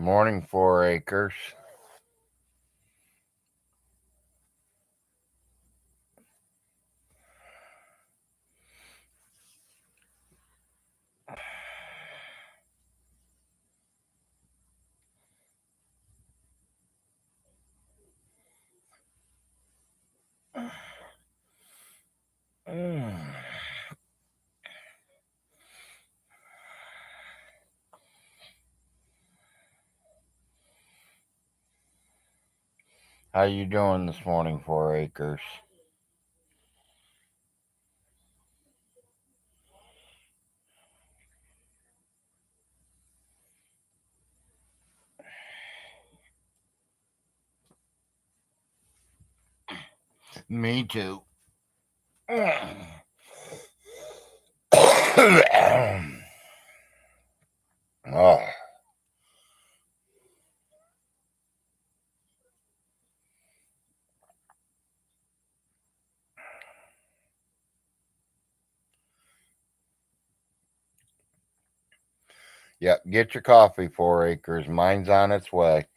Morning, 4 acres. How you doing this morning, 4 acres? Me too. Oh. Yep, get your coffee, 4 acres. Mine's on its way.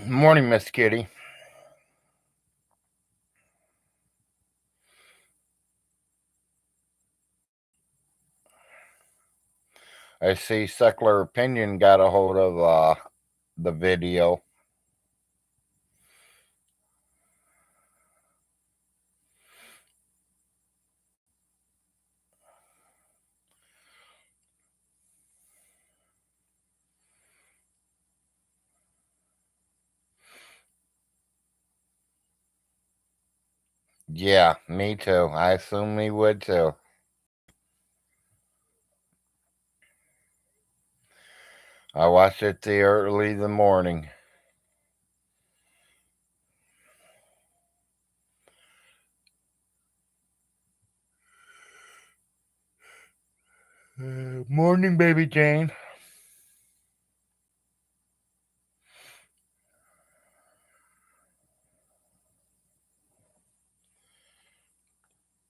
Morning, Miss Kitty. I see Secular Opinion got a hold of the video. Yeah, me too. I assume he would too. I watched it the early the morning. Morning, baby Jane.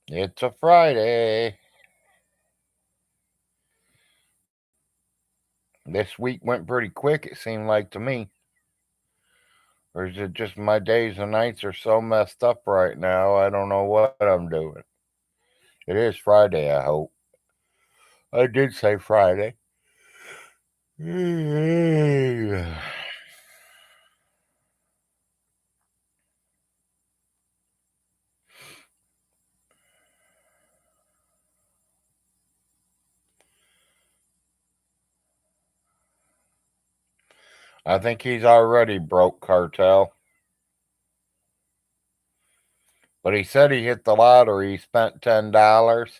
It's a Friday. This week went pretty quick, it seemed like to me. Or is it just my days and nights are so messed up right now, I don't know what I'm doing. It is Friday, I hope. I did say Friday. I think he's already broke, Cartel. But he said he hit the lottery, he spent $10,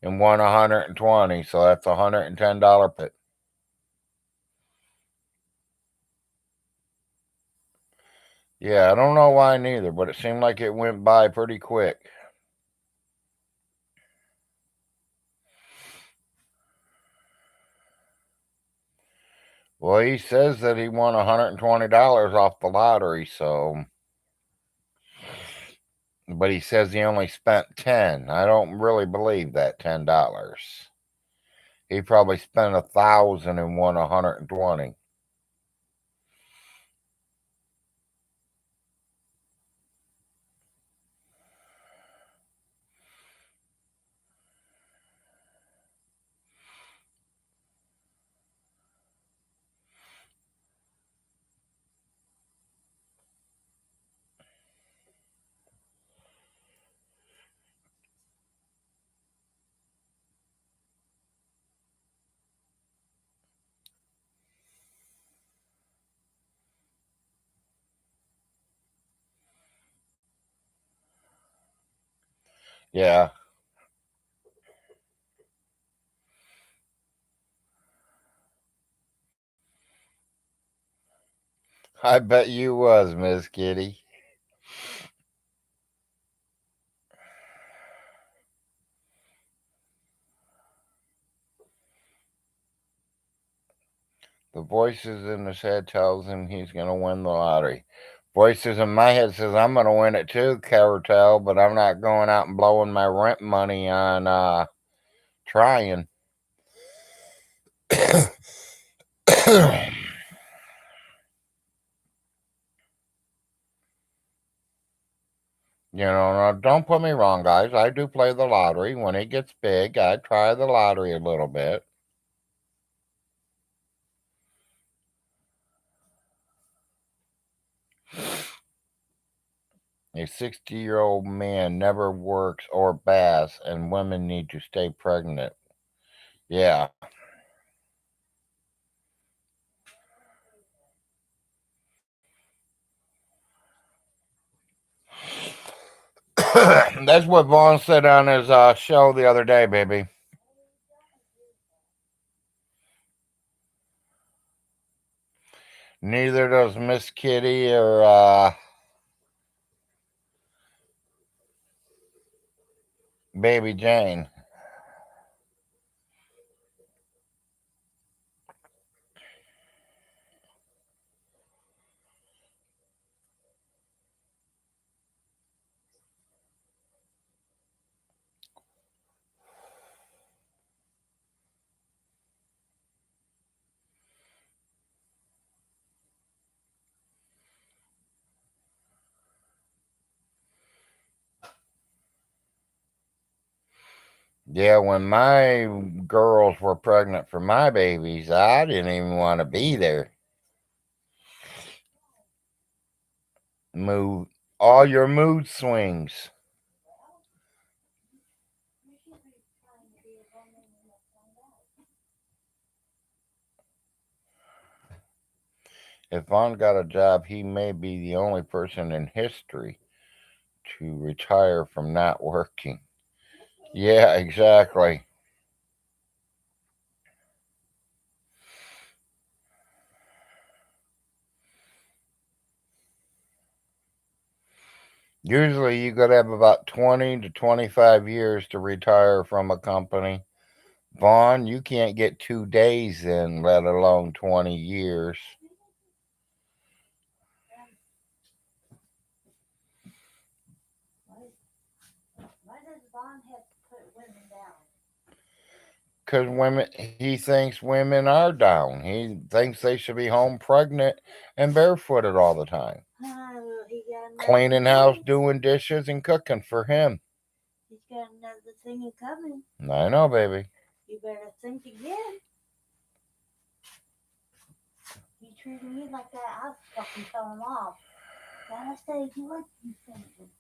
and won 120, so that's $110 profit. Yeah, I don't know why neither, but it seemed like it went by pretty quick. Well, he says that he won $120 off the lottery, so. But he says he only spent 10. I don't really believe that $10. He probably spent 1,000 and won 120. Yeah, I bet you was, Miss Kitty. The voices in his head tells him he's going to win the lottery. Voices in my head says I'm going to win it too, Caratel, but I'm not going out and blowing my rent money on trying. Now, don't put me wrong, guys. I do play the lottery. When it gets big, I try the lottery a little bit. A 60-year-old man never works or baths, and women need to stay pregnant. Yeah. That's what Vaughn said on his show the other day, baby. Neither does Miss Kitty or Baby Jane. Yeah, when my girls were pregnant for my babies, I didn't even want to be there. Move all your mood swings. If Vaughn got a job, he may be the only person in history to retire from not working. Yeah, exactly. Usually, you got to have about 20 to 25 years to retire from a company. Vaughn, you can't get 2 days in, let alone 20 years. Because he thinks women are down. He thinks they should be home pregnant and barefooted all the time. Cleaning house, doing dishes, and cooking for him. He's got another thing coming. I know, baby. You better think again. You treated me like that, I'll fucking tell him off. Now I say, what you thinking?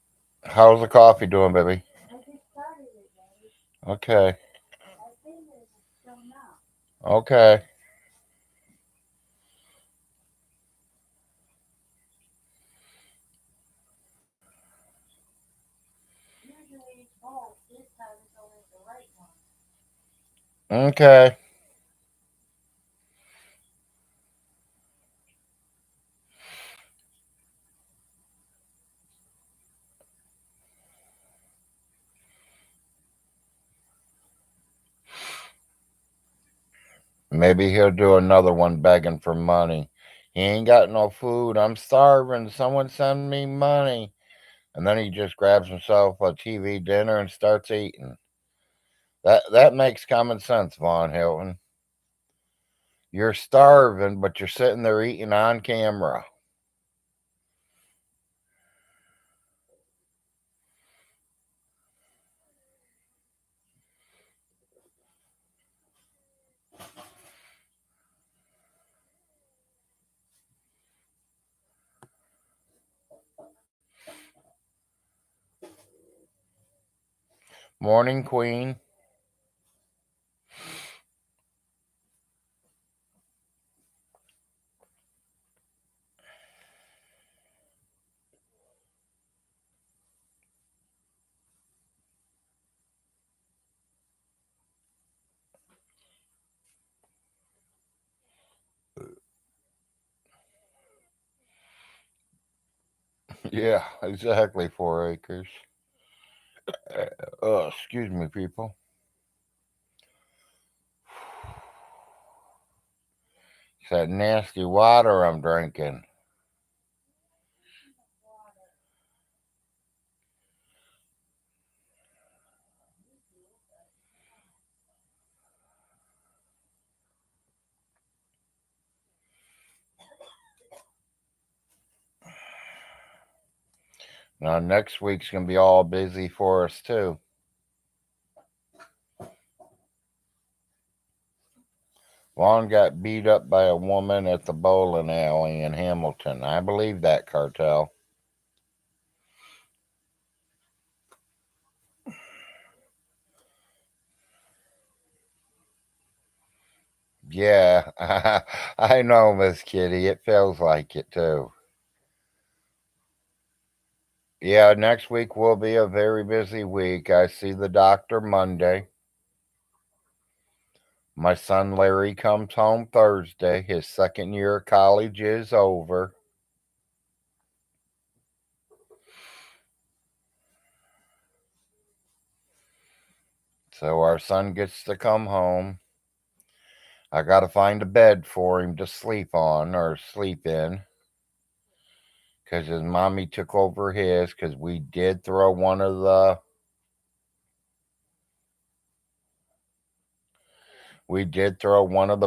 How's the coffee doing, baby? I just started it, baby. Okay. I think it's still not. Okay. Usually it's both. This time it's only the right one. Okay. Maybe he'll do another one begging for money. He ain't got no food. I'm starving. Someone send me money. And then he just grabs himself a TV dinner and starts eating. That makes common sense, Von Hilton. You're starving, but you're sitting there eating on camera. Morning, Queen. Yeah, exactly. 4 acres. Excuse me, people. It's that nasty water I'm drinking. Now, next week's going to be all busy for us, too. Vaughn got beat up by a woman at the bowling alley in Hamilton. I believe that, Cartel. Yeah, I know, Miss Kitty. It feels like it, too. Yeah, next week will be a very busy week. I see the doctor Monday. My son Larry comes home Thursday. His second year of college is over. So our son gets to come home. I got to find a bed for him to sleep on or sleep in because his mommy took over his because we did throw one of the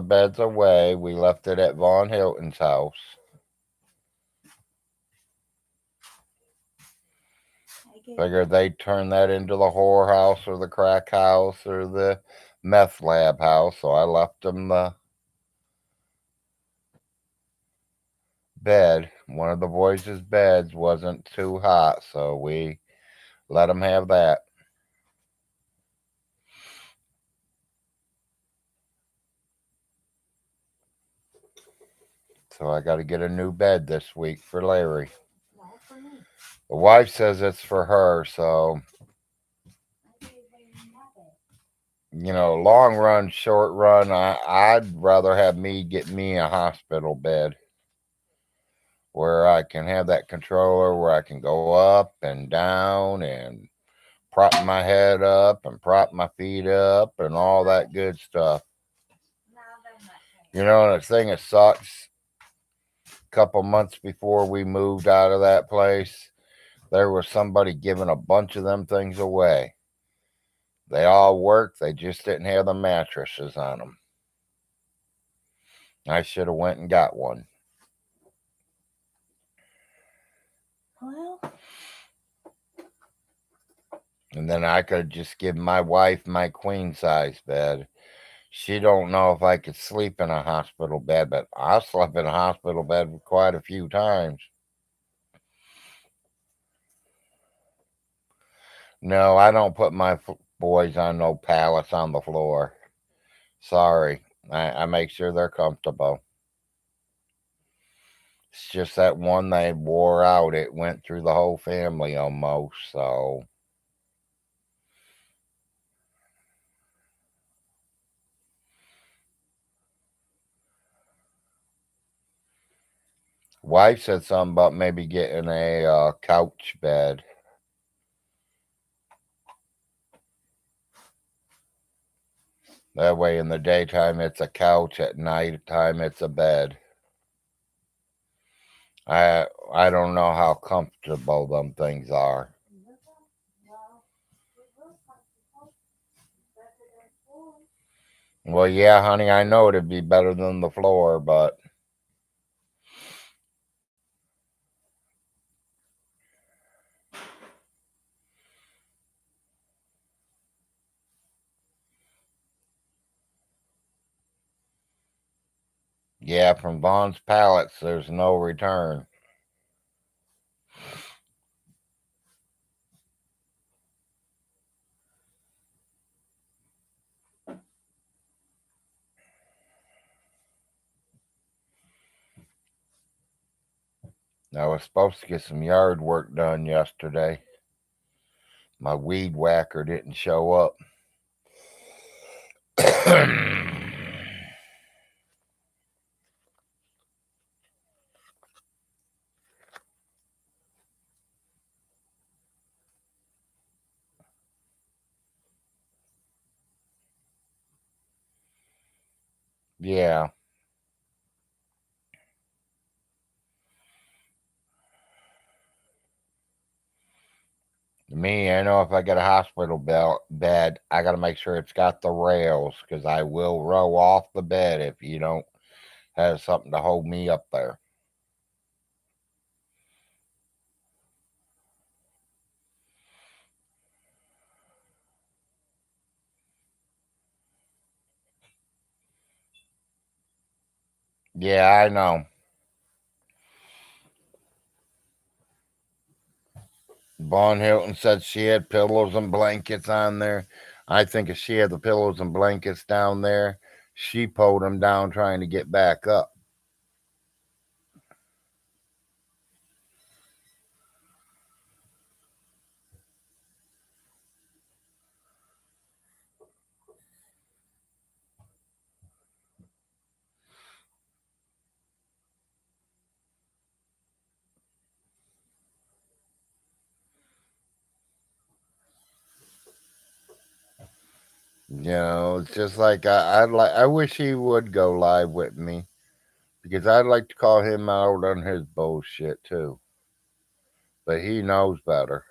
beds away. We left it at Von Hilton's house. Figured they'd turn that into the whorehouse or the crack house or the meth lab house, so I left them the bed. One of the boys' beds wasn't too hot, so we let them have that. So I got to get a new bed this week for Larry. No, for me. The wife says it's for her, so long run, short run, I'd rather have me get me a hospital bed where I can have that controller where I can go up and down and prop my head up and prop my feet up and all that good stuff. The thing that sucks, a couple months before we moved out of that place, there was somebody giving a bunch of them things away. They all worked, they just didn't have the mattresses on them. I should have went and got one. Well, And then I could just give my wife my queen size bed. She don't know if I could sleep in a hospital bed, but I slept in a hospital bed quite a few times. No, I don't put my boys on no pallets on the floor. Sorry. I make sure they're comfortable. It's just that one they wore out. It went through the whole family almost, so. Wife said something about maybe getting a couch bed. That way in the daytime it's a couch, at nighttime it's a bed. I don't know how comfortable them things are. Well, yeah, honey, I know it'd be better than the floor, but yeah, from Vaughn's Pallets, there's no return. I was supposed to get some yard work done yesterday. My weed whacker didn't show up. Yeah. Me, I know if I get a hospital bed, I got to make sure it's got the rails because I will roll off the bed if you don't have something to hold me up there. Yeah, I know. Vaughn Hilton said she had pillows and blankets on there. I think if she had the pillows and blankets down there, she pulled them down trying to get back up. It's just like I wish he would go live with me because I'd like to call him out on his bullshit too. But he knows better.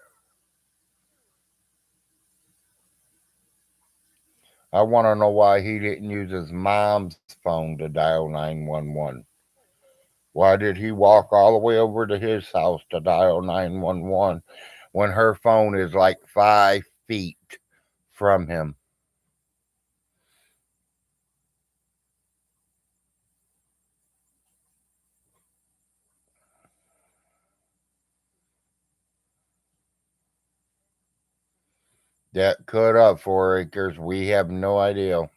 I want to know why he didn't use his mom's phone to dial 911. Why did he walk all the way over to his house to dial 911 when her phone is like 5 feet from him? That could have 4 acres. We have no idea.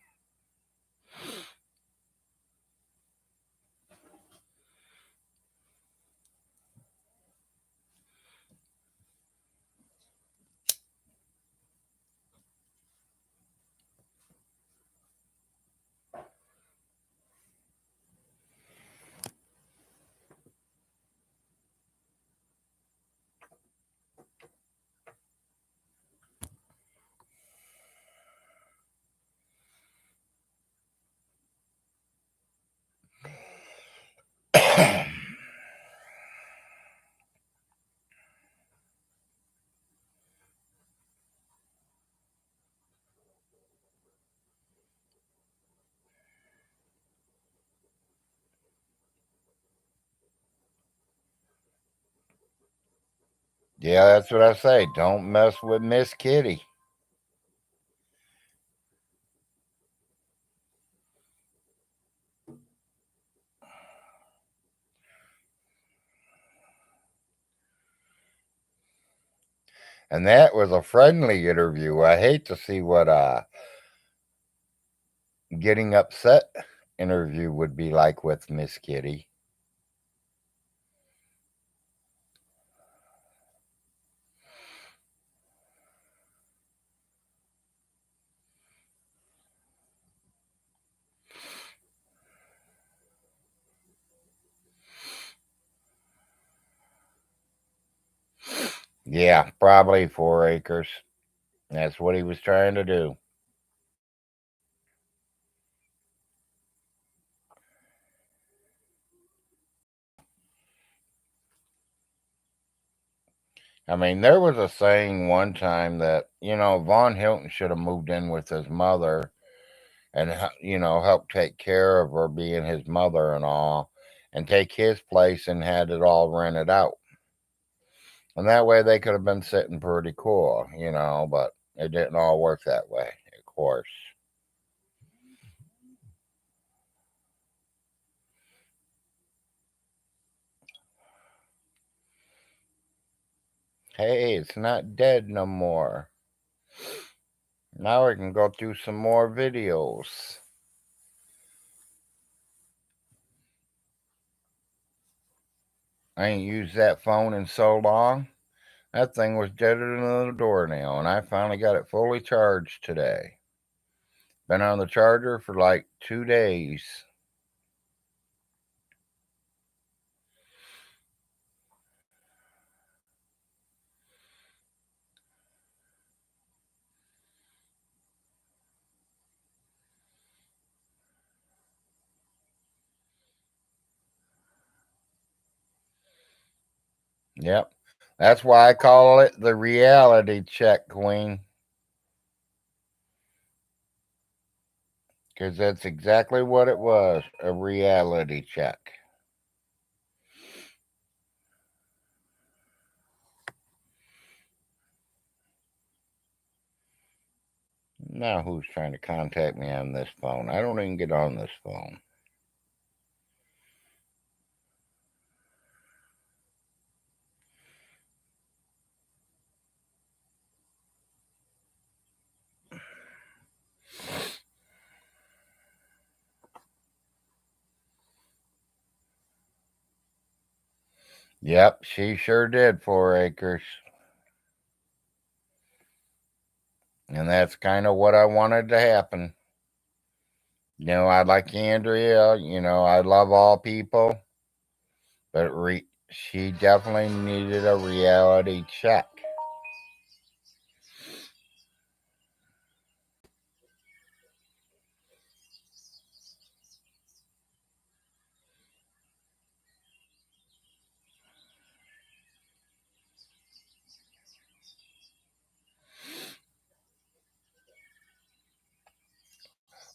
Yeah, that's what I say. Don't mess with Miss Kitty. And that was a friendly interview. I hate to see what getting upset interview would be like with Miss Kitty. Yeah, probably 4 acres. That's what he was trying to do. I mean, there was a saying one time that, Von Hilton should have moved in with his mother and, help take care of her being his mother and all, and take his place and had it all rented out. And that way they could have been sitting pretty cool, but it didn't all work that way, of course. Hey, it's not dead no more. Now we can go through some more videos. I ain't used that phone in so long. That thing was deader than a doornail, and I finally got it fully charged today. Been on the charger for like 2 days. Yep. That's why I call it the reality check, Queen. Because that's exactly what it was, a reality check. Now who's trying to contact me on this phone? I don't even get on this phone. Yep, she sure did, 4 acres. And that's kind of what I wanted to happen. I like Andrea. I love all people. But she definitely needed a reality check.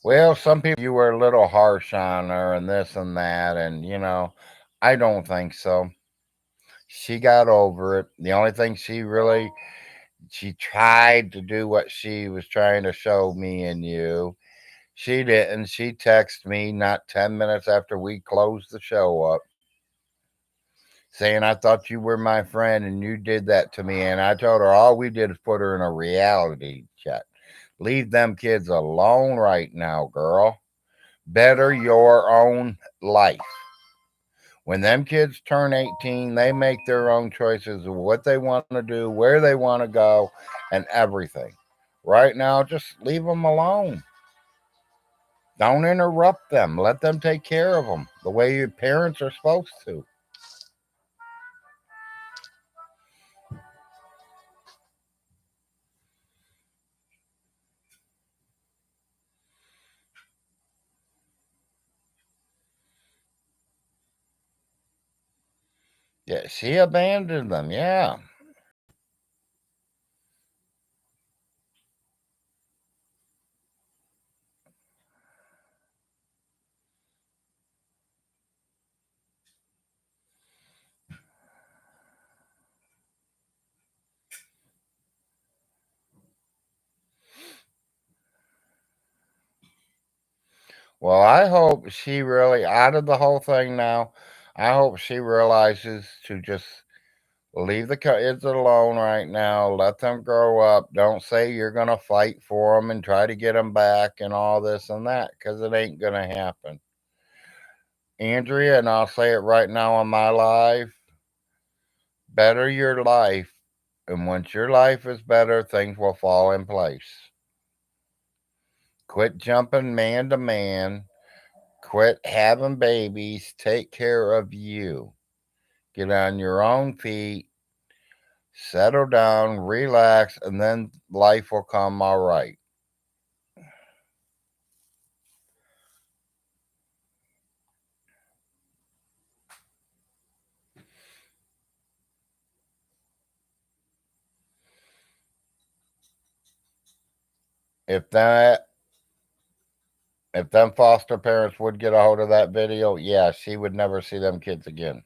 Well, some people you were a little harsh on her and this and that, and I don't think so. She got over it. The only thing she tried to do what she was trying to show me and you. She didn't. She texted me not 10 minutes after we closed the show up saying, I thought you were my friend and you did that to me. And I told her all we did is put her in a reality check. Leave them kids alone right now, girl. Better your own life. When them kids turn 18, they make their own choices of what they want to do, where they want to go, and everything. Right now, just leave them alone. Don't interrupt them. Let them take care of them the way your parents are supposed to. Yeah, she abandoned them. Yeah. Well, I hope she really, out of the whole thing now, I hope she realizes to just leave the kids alone right now. Let them grow up. Don't say you're going to fight for them and try to get them back and all this and that because it ain't going to happen. Andrea, and I'll say it right now on my live, better your life. And once your life is better, things will fall in place. Quit jumping man to man. Quit having babies. Take care of you. Get on your own feet. settle down, relax, and then life will come all right. If them foster parents would get a hold of that video, yeah, she would never see them kids again.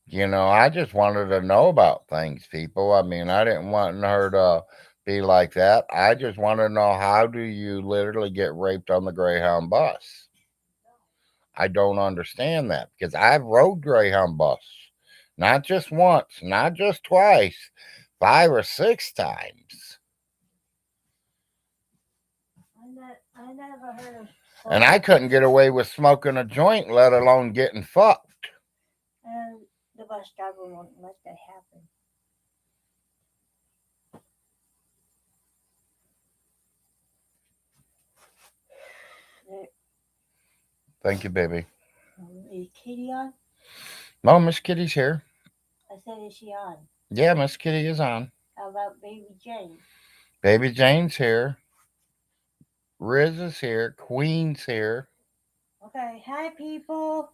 You know, I just wanted to know about things, people. I mean, I didn't want her to be like that. I just want to know, how do you literally get raped on the Greyhound bus? I don't understand that, because I've rode Greyhound bus. Not just once, not just twice, 5 or 6 times. I never heard of. And I couldn't get away with smoking a joint, let alone getting fucked. And the bus driver won't let that happen. Thank you, baby. Is Kitty on? No, Miss Kitty's here. I said, is she on? Yeah, Miss Kitty is on. How about Baby Jane? Baby Jane's here. Riz is here. Queen's here. Okay, hi people.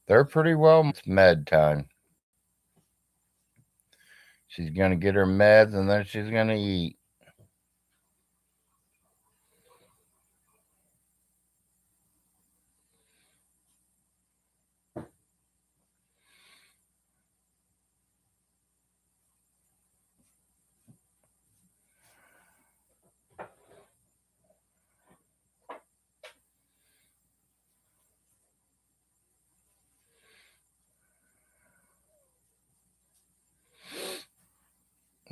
They're pretty well. It's med time. She's going to get her meds, and then she's going to eat.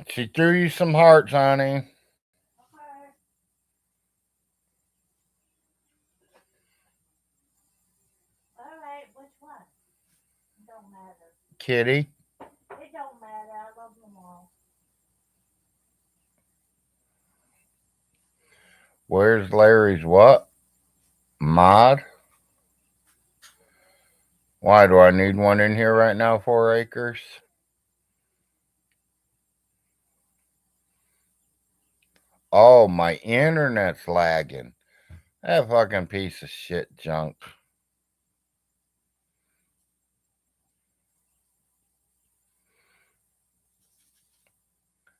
She threw you some hearts, honey. Okay. All right, which one? It don't matter. Kitty. It don't matter. I love them all. Where's Larry's what? Mod? Why do I need one in here right now, 4 acres? Oh, my internet's lagging. That fucking piece of shit junk.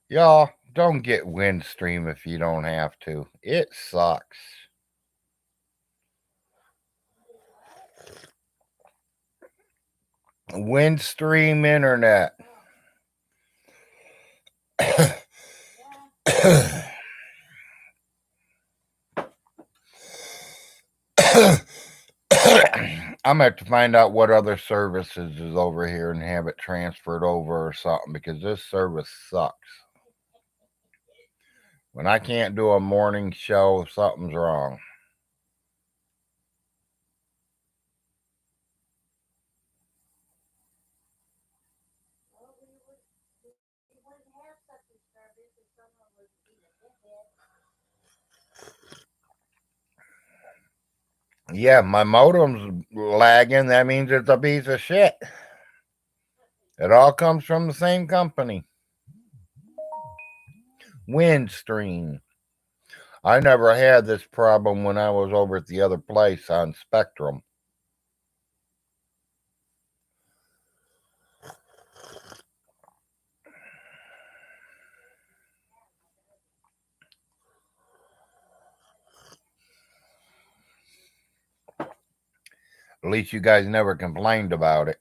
Y'all, don't get Windstream if you don't have to. It sucks. Windstream internet. I'm going to have to find out what other services is over here and have it transferred over or something, because this service sucks. When I can't do a morning show, something's wrong. Yeah, my modem's lagging. That means it's a piece of shit. It all comes from the same company. Windstream. I never had this problem when I was over at the other place on Spectrum. At least you guys never complained about it.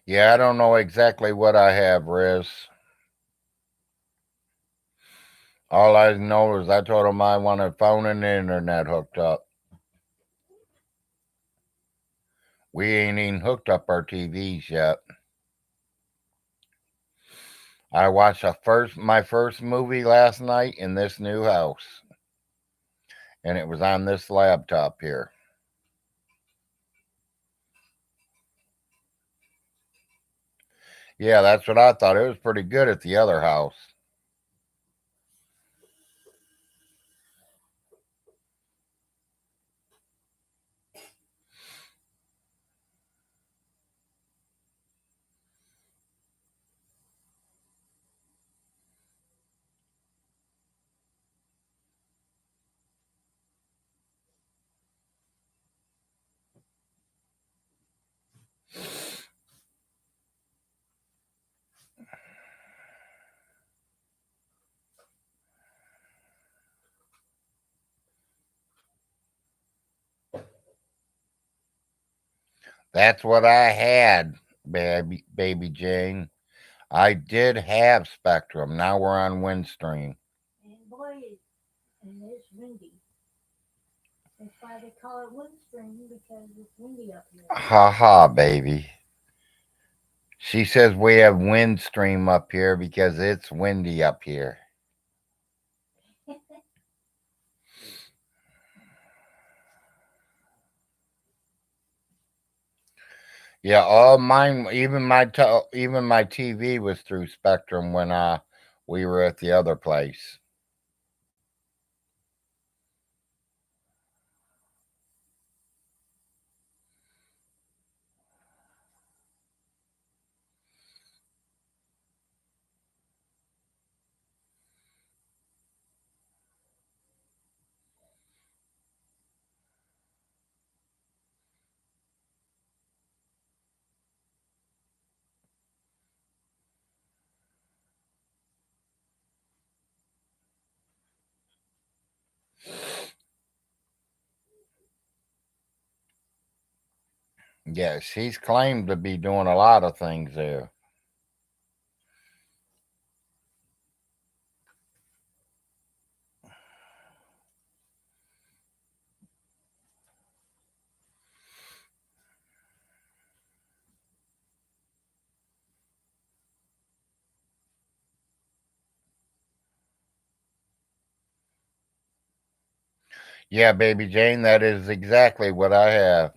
Yeah, I don't know exactly what I have, Riz. All I know is I told him I wanted phone and internet hooked up. We ain't even hooked up our TVs yet. I watched my first movie last night in this new house. And it was on this laptop here. Yeah, that's what I thought. It was pretty good at the other house. That's what I had, baby Jane. I did have Spectrum. Now we're on Windstream. And boy, and it's windy. That's why they call it windstream because it's windy up here. Ha ha, baby. She says we have Windstream up here because it's windy up here. Yeah, all mine, even my TV was through Spectrum when we were at the other place. Yeah, she's claimed to be doing a lot of things there. Yeah, baby Jane, that is exactly what I have.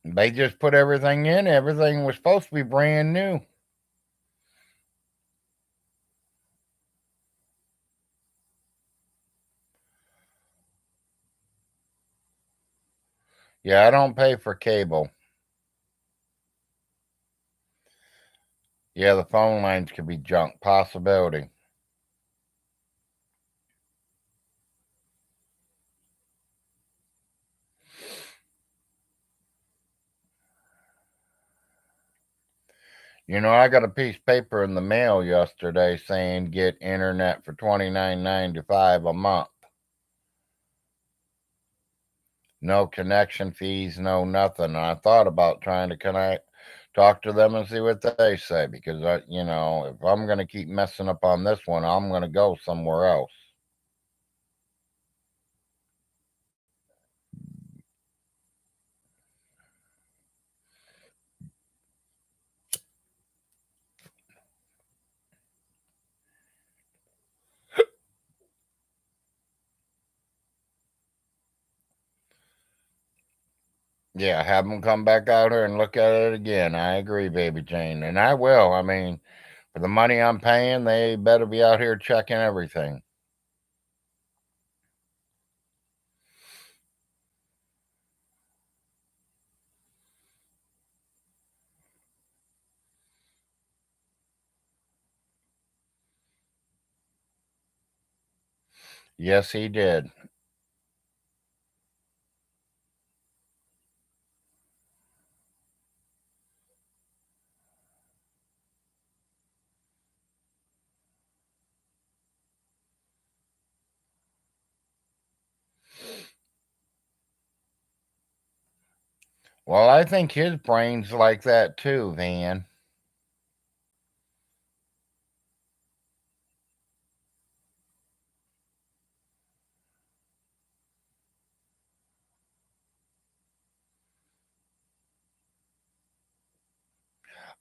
They just put everything in. Everything was supposed to be brand new. Yeah, I don't pay for cable. Yeah, the phone lines could be junk. Possibility. You know, I got a piece of paper in the mail yesterday saying get internet for $29.95 a month. No connection fees, no nothing. And I thought about trying to connect, talk to them and see what they say because if I'm going to keep messing up on this one, I'm going to go somewhere else. Yeah, have them come back out here and look at it again. I agree, baby Jane, and I will. I mean, for the money I'm paying, they better be out here checking everything. Yes, he did. Well, I think his brain's like that too, Van.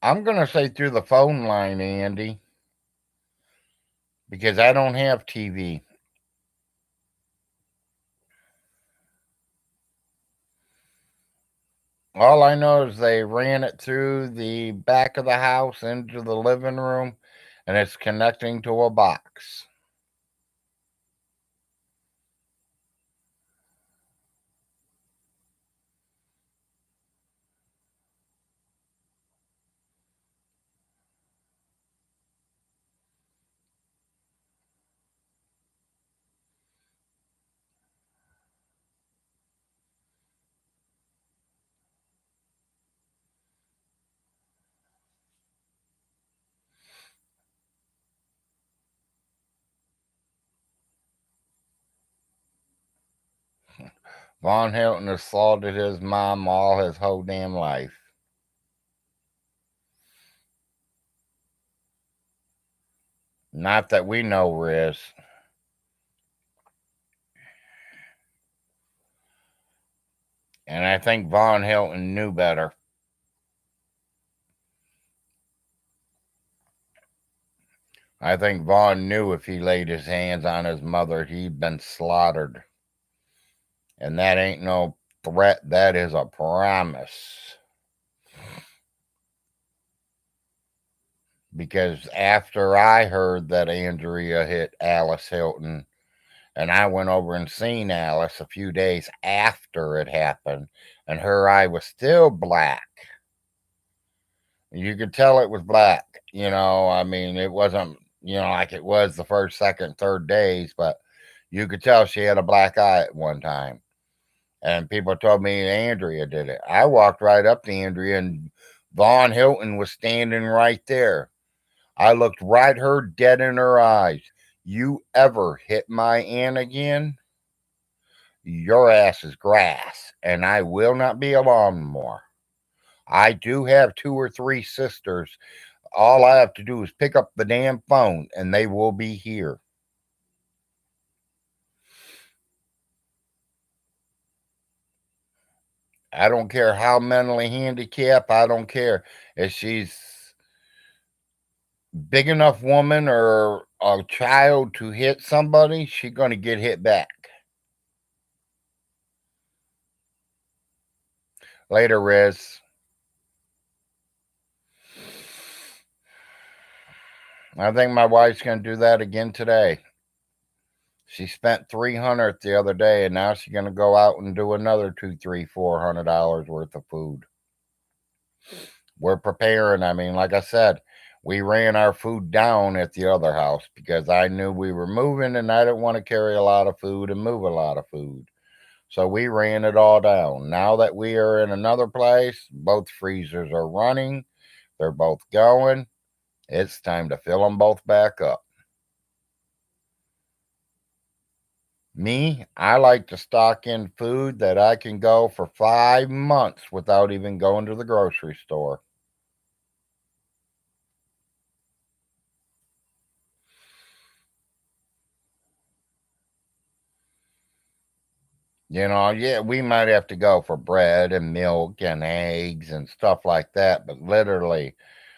I'm going to say through the phone line, Andy, because I don't have TV. All I know is they ran it through the back of the house into the living room, and it's connecting to a box. Von Hilton assaulted his mom all his whole damn life. Not that we know, Riz. And I think Von Hilton knew better. I think Vaughn knew if he laid his hands on his mother, he'd been slaughtered. And that ain't no threat, that is a promise. Because after I heard that Andrea hit Alice Hilton, and I went over and seen Alice a few days after it happened, and her eye was still black. You could tell it was black. I mean, it wasn't, like it was the first, second, third days, but you could tell she had a black eye at one time. And people told me Andrea did it. I walked right up to Andrea, and Vaughn Hilton was standing right there. I looked right her dead in her eyes. You ever hit my aunt again? Your ass is grass, and I will not be alarmed more. I do have 2 or 3 sisters. All I have to do is pick up the damn phone, and they will be here. I don't care how mentally handicapped. I don't care if she's big enough woman or a child to hit somebody, she's going to get hit back. Later, Riz. I think my wife's going to do that again today. She spent $300 the other day, and now she's going to go out and do another $200, $300, $400 worth of food. We're preparing. I mean, like I said, we ran our food down at the other house because I knew we were moving, and I didn't want to carry a lot of food and move a lot of food. So we ran it all down. Now that we are in another place, both freezers are running. They're both going. It's time to fill them both back up. Me, I like to stock in food that I can go for 5 months without even going to the grocery store. Yeah, we might have to go for bread and milk and eggs and stuff like that, but literally,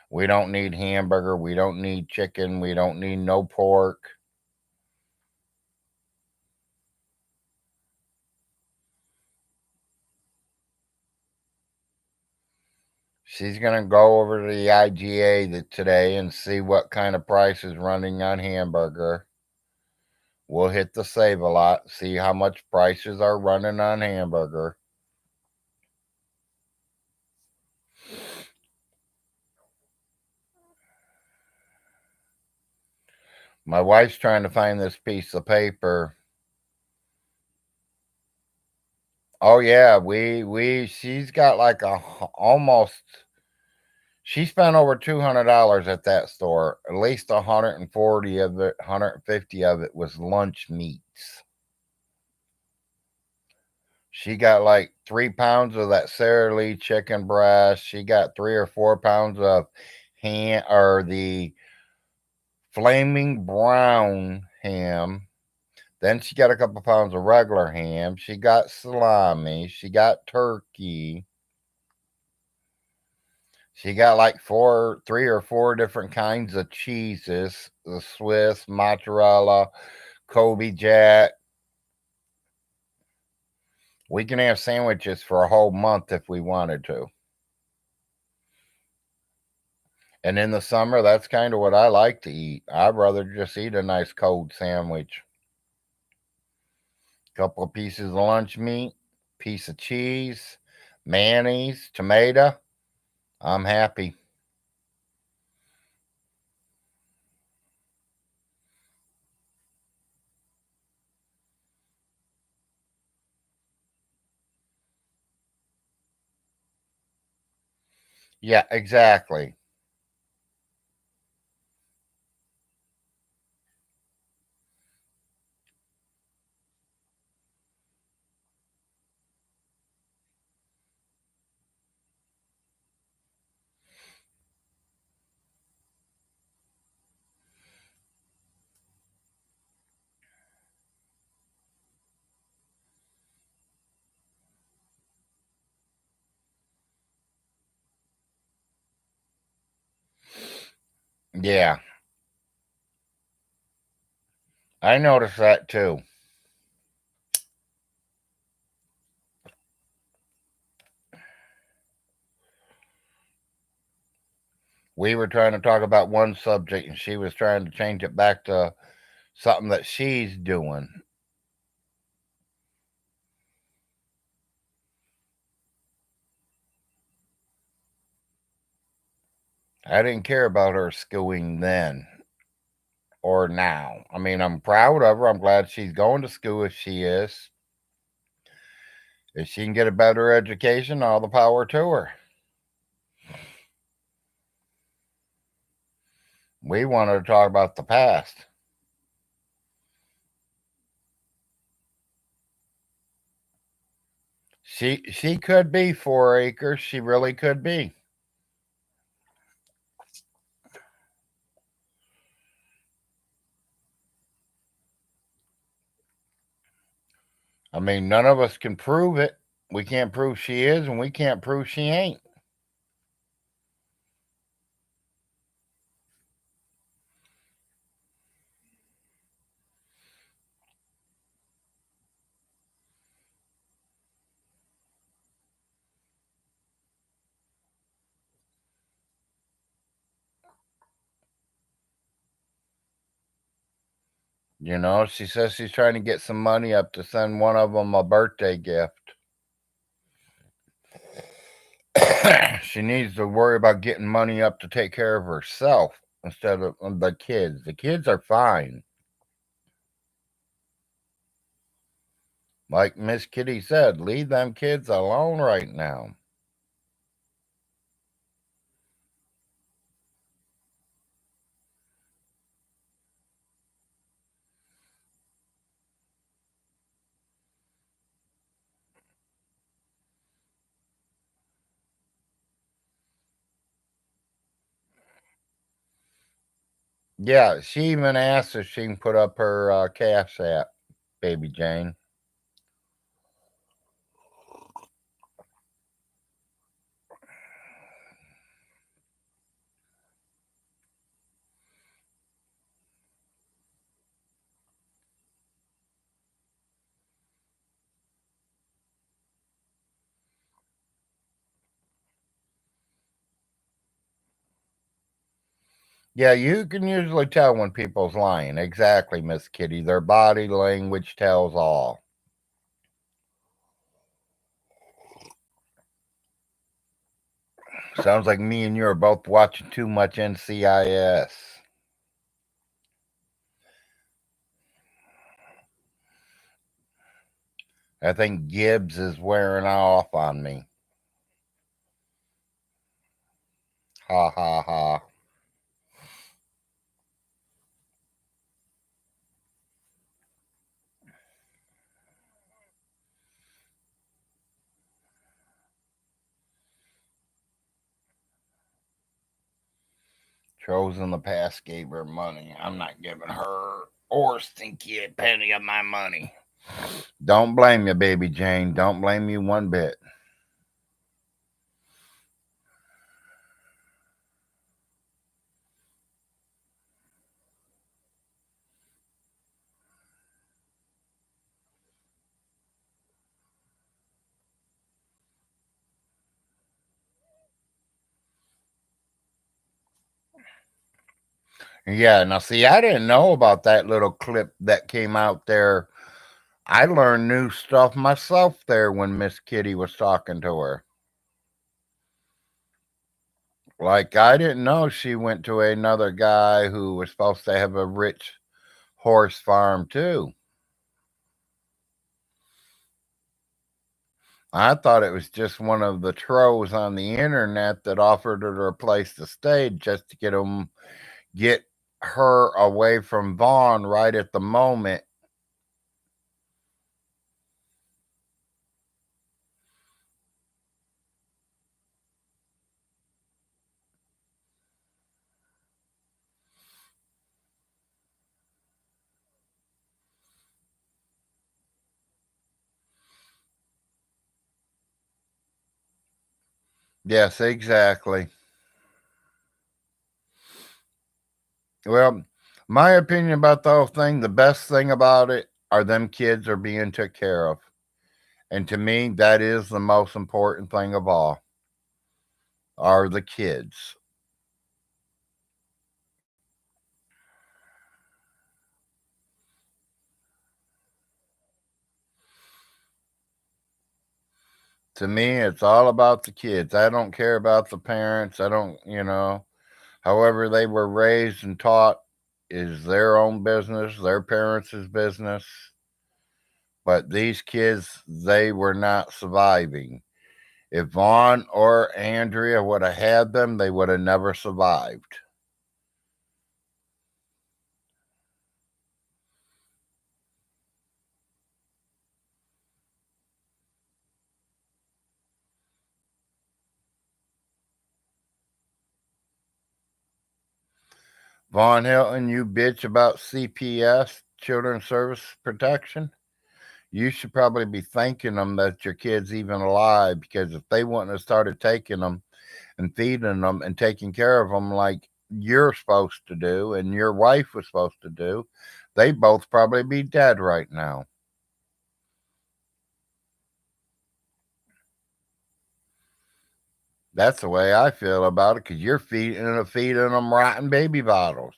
we don't need hamburger, we don't need chicken, we don't need no pork. She's going to go over to the IGA today and see what kind of price is running on hamburger. We'll hit the Save a Lot, see how much prices are running on hamburger. My wife's trying to find this piece of paper. Oh yeah, she's got like almost. She spent over $200 at that store. At least 140 of it, 150 of it was lunch meats. She got like 3 pounds of that Sara Lee chicken breast. She got 3 or 4 pounds of ham, or the flaming brown ham. Then she got a couple pounds of regular ham. She got salami. She got turkey. She got like 3 or 4 different kinds of cheeses: the Swiss, mozzarella, Kobe Jack. We can have sandwiches for a whole month if we wanted to. And in the summer, that's kind of what I like to eat. I'd rather just eat a nice cold sandwich. Couple of pieces of lunch meat, piece of cheese, mayonnaise, tomato. I'm happy. Yeah, exactly. Yeah, I noticed that too. We were trying to talk about one subject and she was trying to change it back to something that she's doing. I didn't care about her schooling then or now. I mean, I'm proud of her. I'm glad she's going to school if she is. If she can get a better education, all the power to her. We wanted to talk about the past. She could be 4 acres. She really could be. I mean, none of us can prove it. We can't prove she is, and we can't prove she ain't. You know, she says she's trying to get some money up to send one of them a birthday gift. She needs to worry about getting money up to take care of herself instead of the kids. The kids are fine. Like Miss Kitty said, leave them kids alone right now. Yeah, she even asked if she can put up her cash app, baby Jane. Yeah, you can usually tell when people's lying. Exactly, Miss Kitty. Their body language tells all. Sounds like me and you are both watching too much NCIS. I think Gibbs is wearing off on me. Ha ha ha. Chose in the past gave her money. I'm not giving her or Stinky a penny of my money. Don't blame you, baby Jane. Don't blame you one bit. Yeah, now see, I didn't know about that little clip that came out there. I learned new stuff myself there when Miss Kitty was talking to her. Like, I didn't know she went to another guy who was supposed to have a rich horse farm, too. I thought it was just one of the trolls on the internet that offered her a place to stay just to get her away from Vaughn right at the moment. Yes, exactly. Well, my opinion about the whole thing, the best thing about it are them kids are being took care of. And to me, that is the most important thing of all, are the kids. To me, it's all about the kids. I don't care about the parents. I don't, however they were raised and taught is their own business, their parents' business. But these kids, they were not surviving. If Vaughn or Andrea would have had them, they would have never survived. Vaughn Hilton, you bitch about CPS, Children's Service Protection. You should probably be thanking them that your kid's even alive, because if they wouldn't have started taking them and feeding them and taking care of them like you're supposed to do and your wife was supposed to do, they both probably be dead right now. That's the way I feel about it, because you're feeding them rotten baby bottles.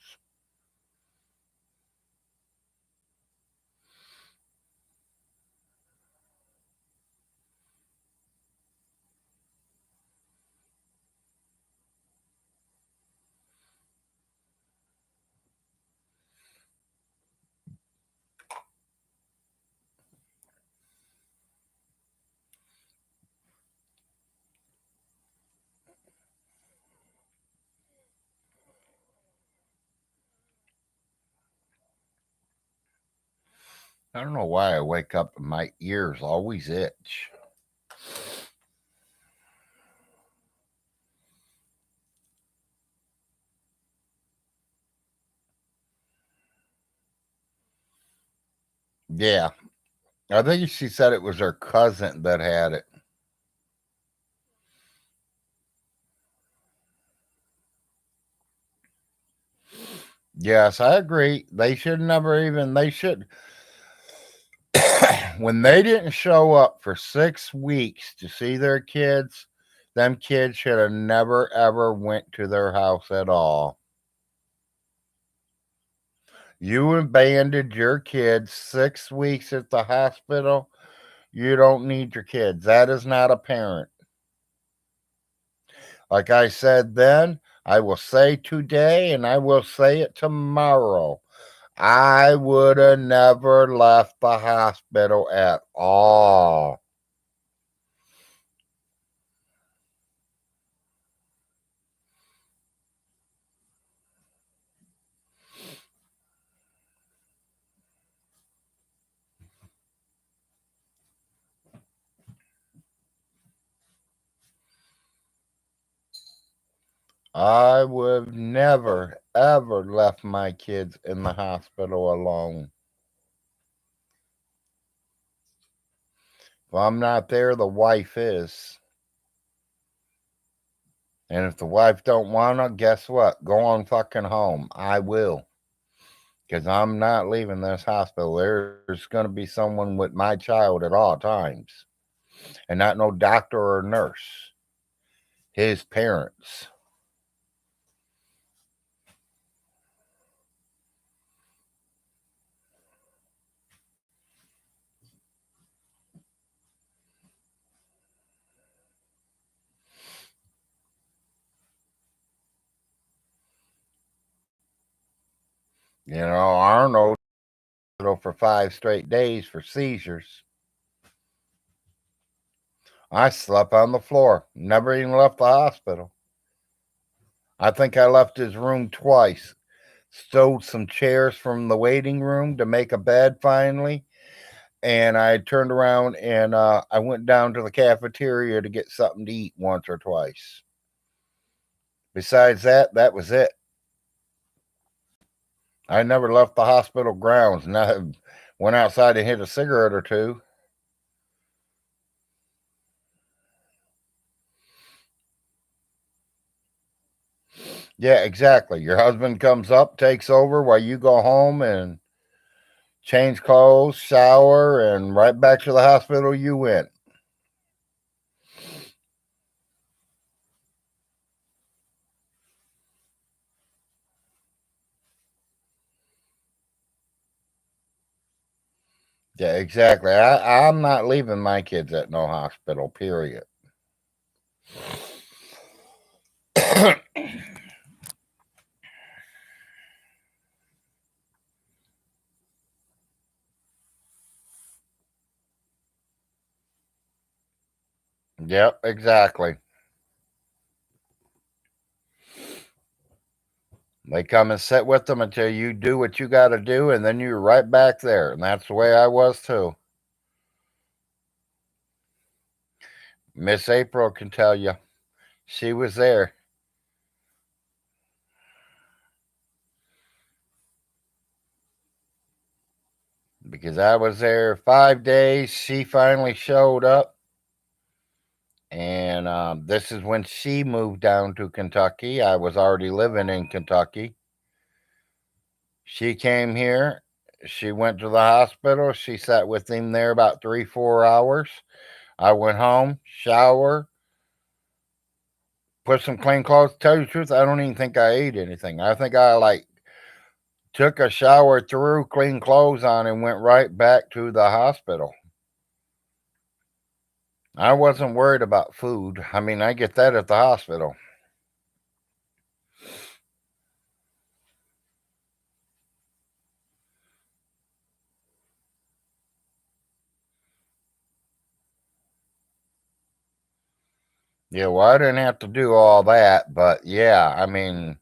I don't know why I wake up and my ears always itch. Yeah, I think she said it was her cousin that had it. Yes, I agree. They should never even, they should, when they didn't show up for 6 weeks to see their kids, them kids should have never ever went to their house at all. You abandoned your kids 6 weeks at the hospital. You don't need your kids. That is not a parent. Like I said then, I will say today, and I will say it tomorrow. I would have never left the hospital at all. I would have never, ever left my kids in the hospital alone. If I'm not there, the wife is. And if the wife don't want to, guess what? Go on fucking home. I will. Because I'm not leaving this hospital. There's going to be someone with my child at all times. And not no doctor or nurse. His parents. Arnold for 5 straight days for seizures. I slept on the floor. Never even left the hospital. I think I left his room twice. Stole some chairs from the waiting room to make a bed finally. And I turned around and I went down to the cafeteria to get something to eat once or twice. Besides that, that was it. I never left the hospital grounds. And went outside and hit a cigarette or two. Yeah, exactly. Your husband comes up, takes over while you go home and change clothes, shower, and right back to the hospital you went. Yeah, exactly. I'm not leaving my kids at no hospital, period. Yep, exactly. They come and sit with them until you do what you got to do, and then you're right back there. And that's the way I was too. Miss April can tell you. She was there. Because I was there 5 days. She finally showed up. And this is when she moved down to Kentucky. I was already living in Kentucky. She came here. She went to the hospital. She sat with him there about 3, 4 hours. I went home, shower, put some clean clothes. Tell you the truth, I don't even think I ate anything. I think I took a shower, threw clean clothes on, and went right back to the hospital. I wasn't worried about food. I mean, I get that at the hospital. Yeah, well, I didn't have to do all that, but yeah, I mean,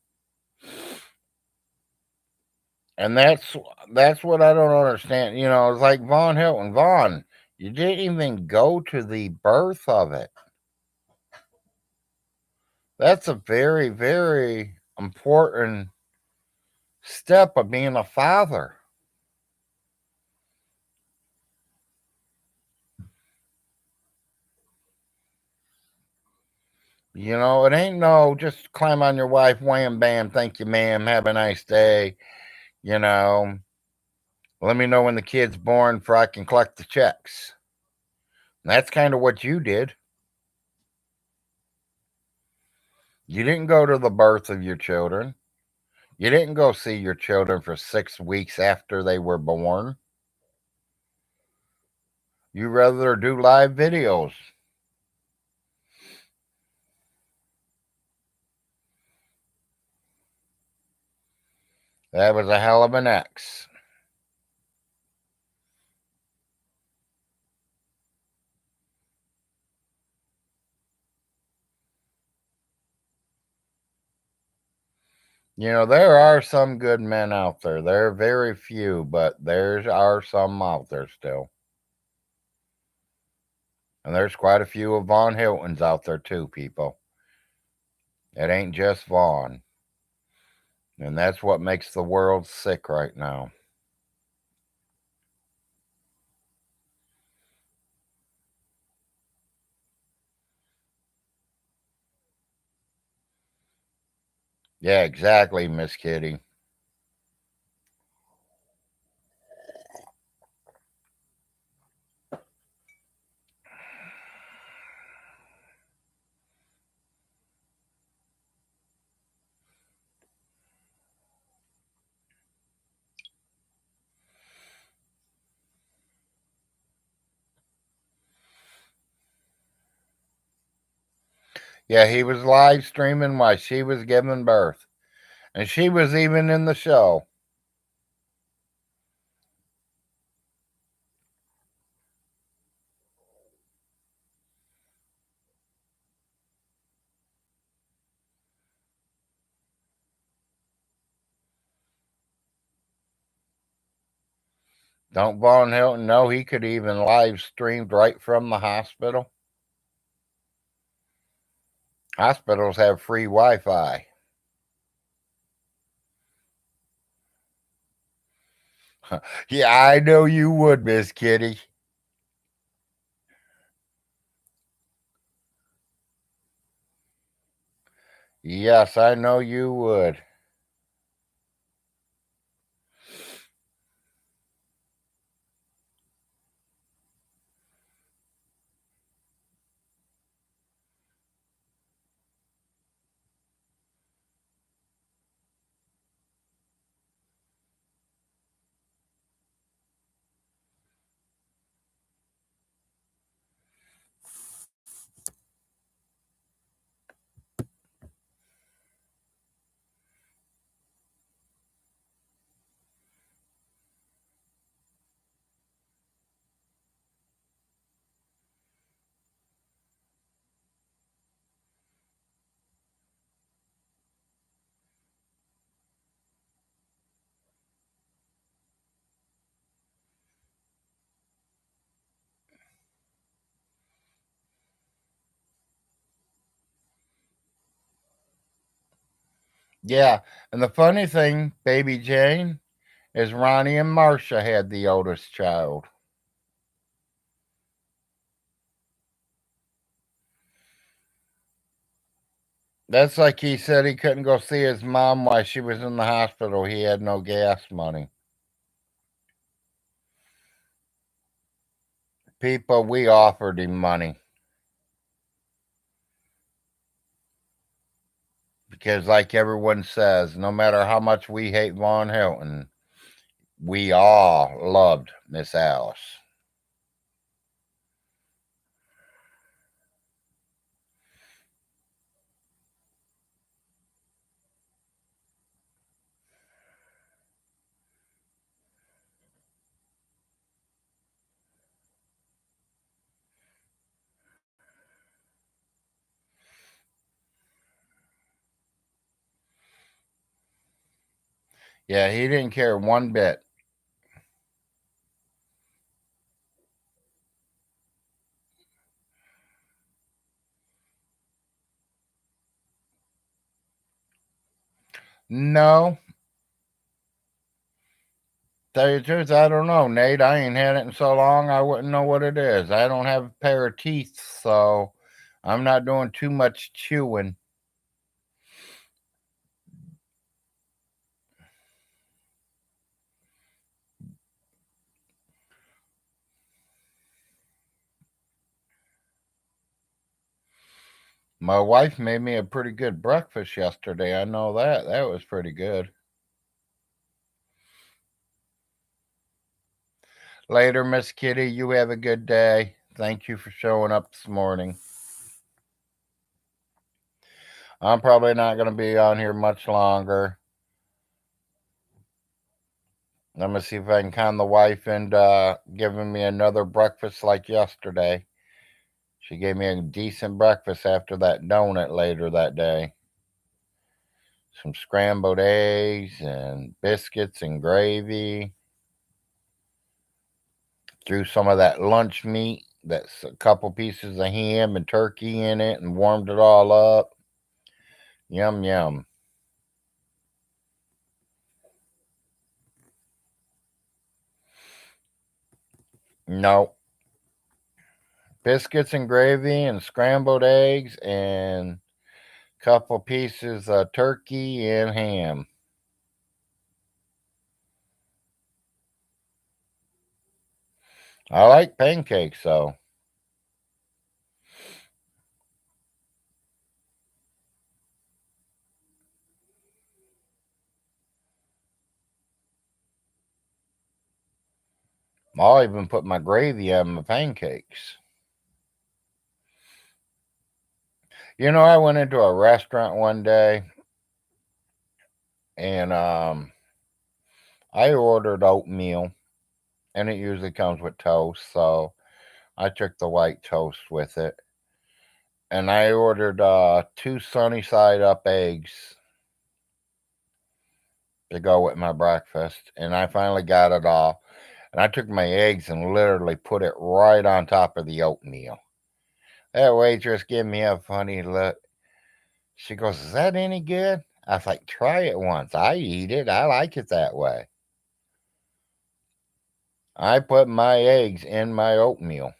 and that's what I don't understand. It's like Von Hilton. Vaughn, you didn't even go to the birth of it. That's a very, very important step of being a father. It ain't no just climb on your wife, wham bam, thank you, ma'am, have a nice day. You know, let me know when the kid's born for I can collect the checks. And that's kind of what you did. You didn't go to the birth of your children. You didn't go see your children for 6 weeks after they were born. You rather do live videos. That was a hell of an ex. There are some good men out there. There are very few, but there are some out there still. And there's quite a few of Von Hiltons out there too, people. It ain't just Vaughn. And that's what makes the world sick right now. Yeah, exactly, Miss Kitty. Yeah, he was live streaming while she was giving birth. And she was even in the show. Don't Von Hilton know he could even live streamed right from the hospital? Hospitals have free Wi-Fi. Yeah, I know you would, Miss Kitty. Yes, I know you would. Yeah, and the funny thing, Baby Jane, is Ronnie and Marcia had the oldest child. That's like he said he couldn't go see his mom while she was in the hospital. He had no gas money. People, we offered him money. Because, like everyone says, no matter how much we hate Von Hilton, we all loved Miss Alice. Yeah, he didn't care one bit. No. Tell you the truth, I don't know, Nate. I ain't had it in so long, I wouldn't know what it is. I don't have a pair of teeth, so I'm not doing too much chewing. My wife made me a pretty good breakfast yesterday. I know that. That was pretty good. Later, Miss Kitty. You have a good day. Thank you for showing up this morning. I'm probably not going to be on here much longer. I'm going to see if I can con the wife into giving me another breakfast like yesterday. She gave me a decent breakfast after that donut later that day. Some scrambled eggs and biscuits and gravy. Threw some of that lunch meat, that's a couple pieces of ham and turkey in it, and warmed it all up. Yum, yum. No. Biscuits and gravy and scrambled eggs and a couple pieces of turkey and ham. I like pancakes, though. I'll even put my gravy on my pancakes. You know, I went into a restaurant one day and I ordered oatmeal, and it usually comes with toast, so I took the white toast with it. And I ordered 2 sunny side up eggs to go with my breakfast, and I finally got it all. And I took my eggs and literally put it right on top of the oatmeal. That waitress gave me a funny look. She goes, "Is that any good?" I was like, "Try it once. I eat it. I like it that way." I put my eggs in my oatmeal.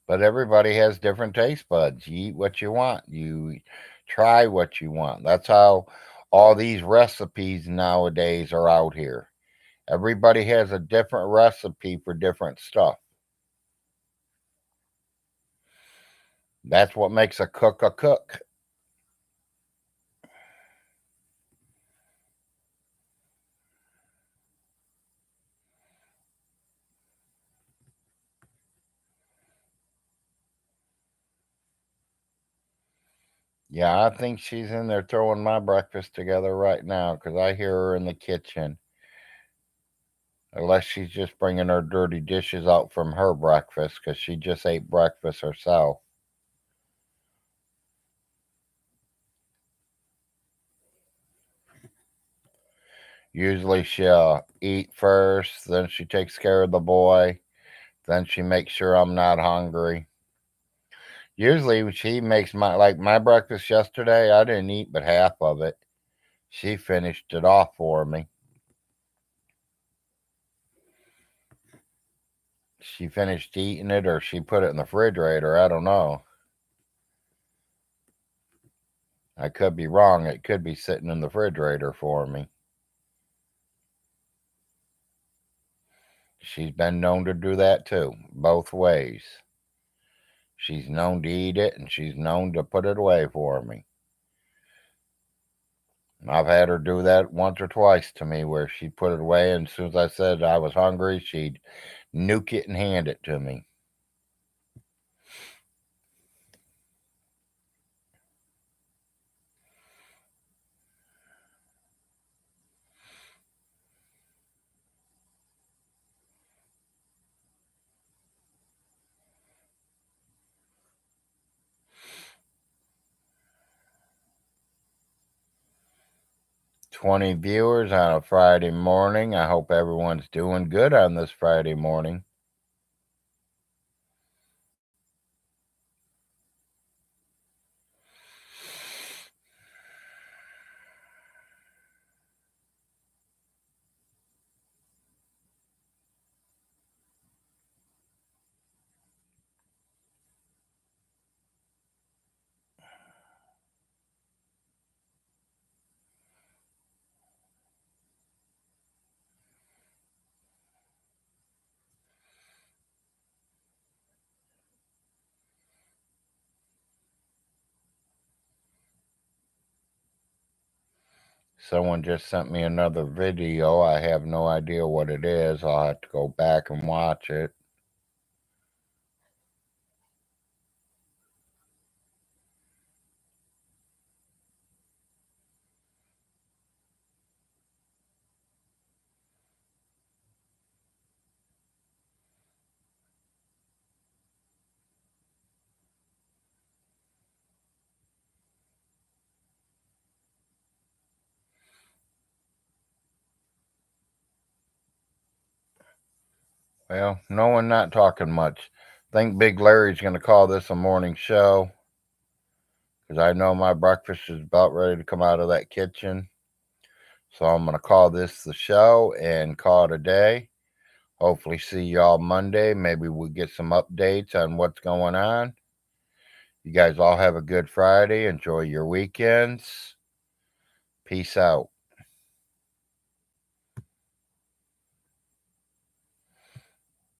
But everybody has different taste buds. You eat what you want. You try what you want. That's how all these recipes nowadays are out here. Everybody has a different recipe for different stuff. That's what makes a cook a cook. Yeah, I think she's in there throwing my breakfast together right now because I hear her in the kitchen. Unless she's just bringing her dirty dishes out from her breakfast because she just ate breakfast herself. Usually she'll eat first, then she takes care of the boy, then she makes sure I'm not hungry. Usually she makes my breakfast yesterday, I didn't eat but half of it. She finished it off for me. She finished eating it or she put it in the refrigerator, I don't know. I could be wrong. It could be sitting in the refrigerator for me. She's been known to do that too, both ways. She's known to eat it and she's known to put it away for me. I've had her do that once or twice to me where she'd put it away and as soon as I said I was hungry, she'd nuke it and hand it to me. "20 viewers on a Friday morning. I hope everyone's doing good on this Friday morning. Someone just sent me another video. I have no idea what it is. I'll have to go back and watch it. Well, no one not talking much. I think Big Larry's going to call this a morning show because I know my breakfast is about ready to come out of that kitchen. So I'm going to call this the show and call it a day. Hopefully, see y'all Monday. Maybe we'll get some updates on what's going on. You guys all have a good Friday. Enjoy your weekends. Peace out.